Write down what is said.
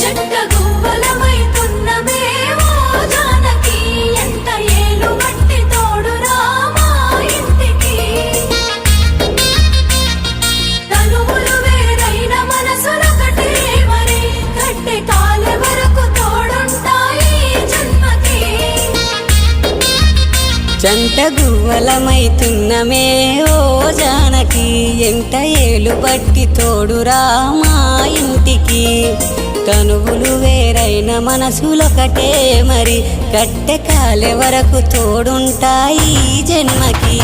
జంట గువ్వలమైతున్నమే ఓ జానకి ఎంత ఏలు బట్టి తోడురా మా ఇంటికి తనువులు వేరైన మనసులొకటే మరి కట్టె కాలే వరకు తోడుంటాయి జన్మకి జంట గువ్వలమైతున్నమే ఓ జానకి ఎంత ఏలు బట్టి తోడురా మా ఇంటికి తనువులు వేరైన మనసులొకటే మరి కట్టె కాలే వరకు తోడుంటాయి జన్మకి